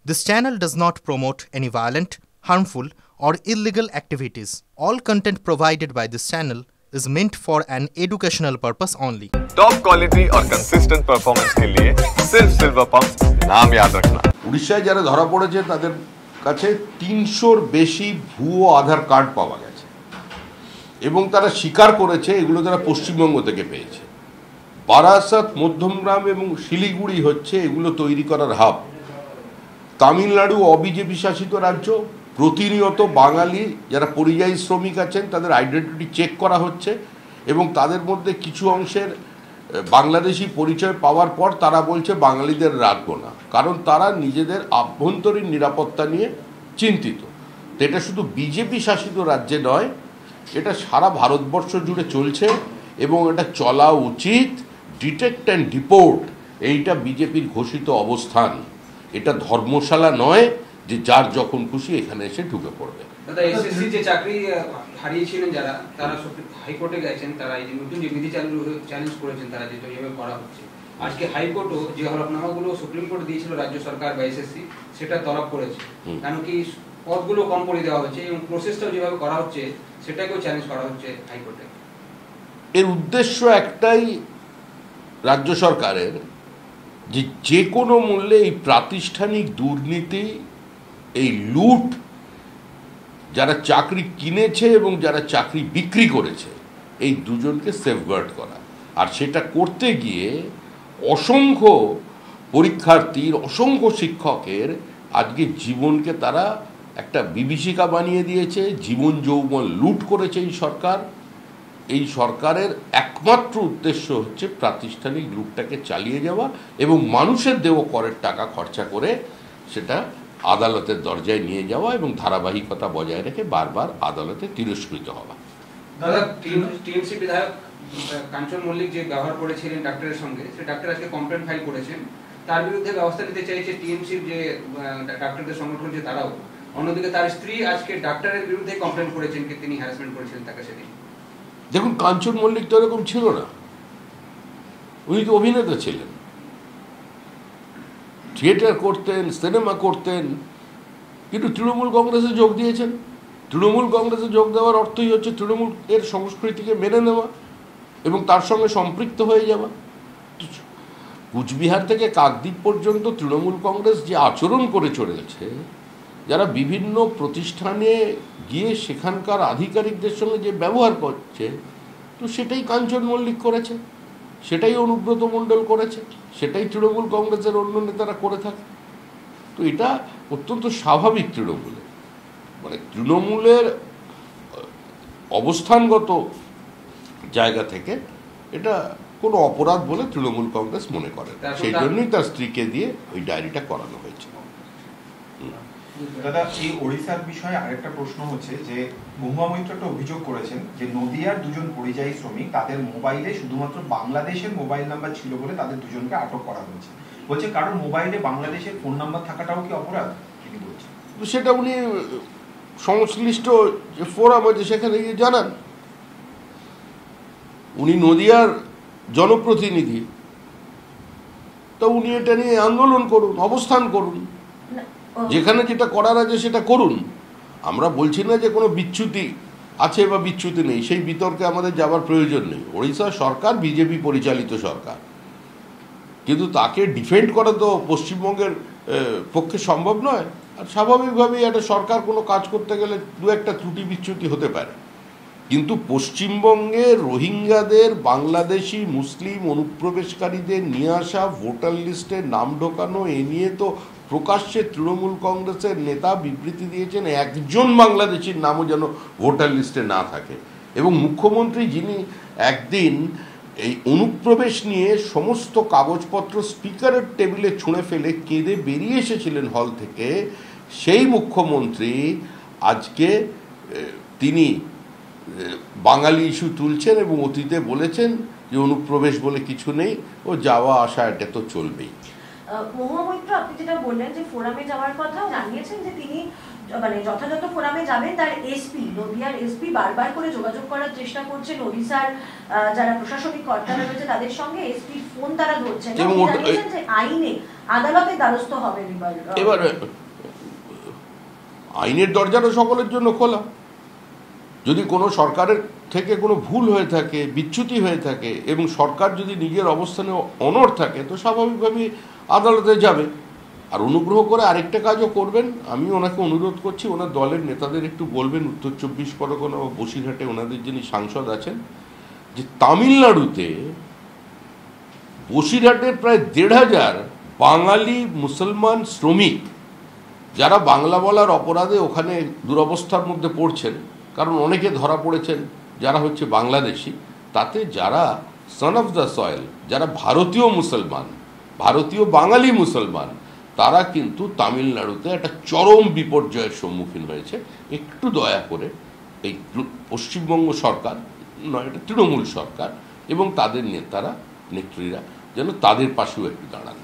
This channel does not promote any violent, harmful, or illegal activities. All content provided by this channel is meant for an educational purpose only. Top quality और consistent performance के लिए सिर्फ silver pump नाम याद रखना। উড়িষ্যায় যারা ধরা পড়েছে তাদের কাছে ৩০০-র বেশি ভুয়ো আধার কার্ড পাওয়া গেছে এবং তারা স্বীকার করেছে এগুলো তারা পশ্চিমবঙ্গ থেকে পেয়েছে। বারাসাত, মধ্যমগ্রাম এবং শিলিগুড়ি হচ্ছে এগুলো তৈরি করার হাব। তামিলনাড়ু অবিজেপি শাসিত রাজ্য, প্রতিনিয়ত বাঙালি যারা পরিযায়ী শ্রমিক আছেন তাদের আইডেন্টিটি চেক করা হচ্ছে এবং তাদের মধ্যে কিছু অংশের বাংলাদেশি পরিচয় পাওয়ার পর তারা বলছে বাঙালিদের রাখবো না, কারণ তারা নিজেদের আভ্যন্তরীণ নিরাপত্তা নিয়ে চিন্তিত। তো এটা শুধু বিজেপি শাসিত রাজ্যে নয়, এটা সারা ভারতবর্ষ জুড়ে চলছে এবং এটা চলা উচিত। ডিটেক্ট অ্যান্ড ডিপোর্ট এইটা বিজেপির ঘোষিত অবস্থান। এটা ধর্মশালা নয় যে যার যখন খুশি এখানে এসে ঢুকে পড়বে। দাদা, এসএসসি যে চাকরি হারিয়েছিলেন যারা, তারা হাইকোর্টে গেছেন, তারা এই যে নতুন যে বিধি চ্যালেঞ্জ করেছেন, তারা যে যেভাবে করা হচ্ছে, আজকে হাইকোর্টও যে হলফনামাগুলো সুপ্রিম কোর্ট দিয়েছিল রাজ্য সরকার বা এসএসসি, সেটা তরফ করেছে। কারণ কি পদগুলো কম করে দেওয়া হচ্ছে এবং প্রসেসটাও যেভাবে করা হচ্ছে সেটাকেও চ্যালেঞ্জ করা হচ্ছে হাইকোর্টে। এর উদ্দেশ্য একটাই রাজ্য সরকারের, যে কোনো মূল্যে এই প্রাতিষ্ঠানিক দুর্নীতি, এই লুট, যারা চাকরি কিনেছে এবং যারা চাকরি বিক্রি করেছে, এই দুজনকে সেফগার্ড করা। আর সেটা করতে গিয়ে অসংখ্য পরীক্ষার্থীর, অসংখ্য শিক্ষকের আজকে জীবনকে তারা একটা বিভীষিকা বানিয়ে দিয়েছে। জীবন যৌবন লুট করেছে এই সরকার। এই সরকারের একমাত্র উদ্দেশ্য হচ্ছে প্রাতিষ্ঠানিক লুটটাকে চালিয়ে যাওয়া এবং মানুষের দেওয়া করের টাকা খরচা করে সেটা আদালতের দরজায় নিয়ে যাওয়া এবং ধারাবাহিকতা বজায় রেখে বারবার আদালতে তিরস্কৃত হওয়া। দাদা, টিএমসি বিধায়ক কাঞ্চন মল্লিক যে ব্যবহার করেছিলেন ডাক্তারের সঙ্গে, সে ডাক্তার আজকে কমপ্লেন ফাইল করেছেন, তার বিরুদ্ধে ব্যবস্থা নিতে চাইছে টিএমসির যে ডাক্তারদের সংগঠন যে তারাও। অন্যদিকে তার স্ত্রী আজকে ডাক্তারের বিরুদ্ধে কমপ্লেন করেছেন যে তিনি হ্যারাসমেন্ট করেছিলেন তাকে সেদিন। দেখুন, কাঞ্চন মল্লিক তো এরকম ছিল না, উনি তো অভিনেতা ছিলেন, থিয়েটার করতেন, সিনেমা করতেন, কিন্তু তৃণমূল কংগ্রেসে যোগ দিয়েছেন। তৃণমূল কংগ্রেসে যোগ দেওয়ার অর্থই হচ্ছে তৃণমূল এর সংস্কৃতিকে মেনে নেওয়া এবং তার সঙ্গে সম্পৃক্ত হয়ে যাওয়া। কুচবিহার থেকে কাকদ্বীপ পর্যন্ত তৃণমূল কংগ্রেস যে আচরণ করে চলেছে, যারা বিভিন্ন প্রতিষ্ঠানে গিয়ে সেখানকার আধিকারিকদের সঙ্গে যে ব্যবহার করছে, তো সেটাই কাঞ্চন মল্লিক করেছে, সেটাই অনুব্রত মণ্ডল করেছে, সেটাই তৃণমূল কংগ্রেসের অন্য নেতারা করে থাকে। তো এটা অত্যন্ত স্বাভাবিক তৃণমূলের, মানে তৃণমূলের অবস্থানগত জায়গা থেকে এটা কোনো অপরাধ বলে তৃণমূল কংগ্রেস মনে করে। সেই জন্যই তার স্ত্রীকে দিয়ে ওই ডায়েরিটা করানো হয়েছে। দাদা, এই ওড়িশার বিষয়ে আরেকটা প্রশ্ন হচ্ছে যে মহুয়া মৈত্র একটা অভিযোগ করেছেন যে নদিয়ার দুজন পরিযায়ী শ্রমিক, তাদের মোবাইলে শুধুমাত্র বাংলাদেশের মোবাইল নাম্বার ছিল বলে তাদের দুজনকে আটক করা হয়েছে। বলছে কারণ মোবাইলে বাংলাদেশের ফোন নাম্বার থাকাটাও কি অপরাধ? তিনি বলছেন সেটা উনি সংশ্লিষ্ট যে ফোরাম আছে সেখানে গিয়ে জানান। উনি নদিয়ার জনপ্রতিনিধি, তো উনি এটা নিয়ে আন্দোলন করুন, অবস্থান করুন, যেখানে যেটা করার আছে সেটা করুন। আমরা বলছি না যে কোনো বিচ্যুতি আছে বা বিচ্যুতি নেই, সেই বিতর্কে আমাদের যাবার প্রয়োজন নেই। ওড়িশা সরকার বিজেপি পরিচালিত সরকার, কিন্তু তাকে ডিফেন্ড করা তো পশ্চিমবঙ্গের পক্ষে সম্ভব নয়। আর স্বাভাবিকভাবেই একটা সরকার কোনো কাজ করতে গেলে দু একটা ত্রুটি বিচ্যুতি হতে পারে, কিন্তু পশ্চিমবঙ্গে রোহিঙ্গাদের, বাংলাদেশি মুসলিম অনুপ্রবেশকারীদের নিয়ে আসা, ভোটার লিস্টে নাম ঢোকানো, এ নিয়ে তো প্রকাশ্যে তৃণমূল কংগ্রেসের নেতা বিবৃতি দিয়েছেন একজন বাংলাদেশির নামও যেন ভোটার লিস্টে না থাকে। এবং মুখ্যমন্ত্রী, যিনি একদিন এই অনুপ্রবেশ নিয়ে সমস্ত কাগজপত্র স্পিকারের টেবিলে ছুঁড়ে ফেলে কেঁদে বেরিয়ে এসেছিলেন হল থেকে, সেই মুখ্যমন্ত্রী আজকে তিনি বাঙালি ইস্যু তুলছেন এবং অতীতে বলেছেন যে অনুপ্রবেশ বলে কিছু নেই, ও যাওয়া আসা এটা তো চলবেই। মহুয়া মৈত্র, আপনি যেটা বললেন যে ফোরামে যাওয়ার কথা জানিয়েছেন যে তিনি মানে যথাযথ ফোরামে যাবেন, তার এসপি, নদিয়ার এসপি বারবার করে যোগাযোগ করার চেষ্টা করছেন ওড়িশার যারা প্রশাসনিক কর্তারা রয়েছে তাদের সঙ্গে। এসপির ফোন তারা ধরছেন, জানিয়েছেন যে আইনে আদালতে দ্বারস্থ হবেন এবার আইনের দরজাটা সকলের জন্য খোলা। যদি কোনো সরকারের থেকে কোনো ভুল হয়ে থাকে, বিচ্যুতি হয়ে থাকে এবং সরকার যদি নিজের অবস্থানে অনড় থাকে, তো স্বাভাবিকভাবেই আদালতে যাবে। আর অনুগ্রহ করে আরেকটা কাজও করবেন, আমি ওনাকে অনুরোধ করছি, ওনার দলের নেতাদের একটু বলবেন, উত্তর 24 পরগনা বা বসিরহাটে ওনাদের যিনি সাংসদ আছেন, যে তামিলনাড়ুতে বসিরহাটের প্রায় 1,500 বাঙালি মুসলমান শ্রমিক যারা বাংলা বলার অপরাধে ওখানে দুরবস্থার মধ্যে পড়ছেন, কারণ অনেকে ধরা পড়েছেন যারা হচ্ছে বাংলাদেশি, তাতে যারা সন অফ দ্য সয়েল, যারা ভারতীয় মুসলমান, ভারতীয় বাঙালি মুসলমান, তারা কিন্তু তামিলনাড়ুতে একটা চরম বিপর্যয়ের সম্মুখীন হয়েছে। একটু দয়া করে এই পশ্চিমবঙ্গ সরকার নয়, এটা তৃণমূল সরকার এবং তাদের নেতারা নেত্রীরা যেন তাদের পাশেও একটু দাঁড়ান।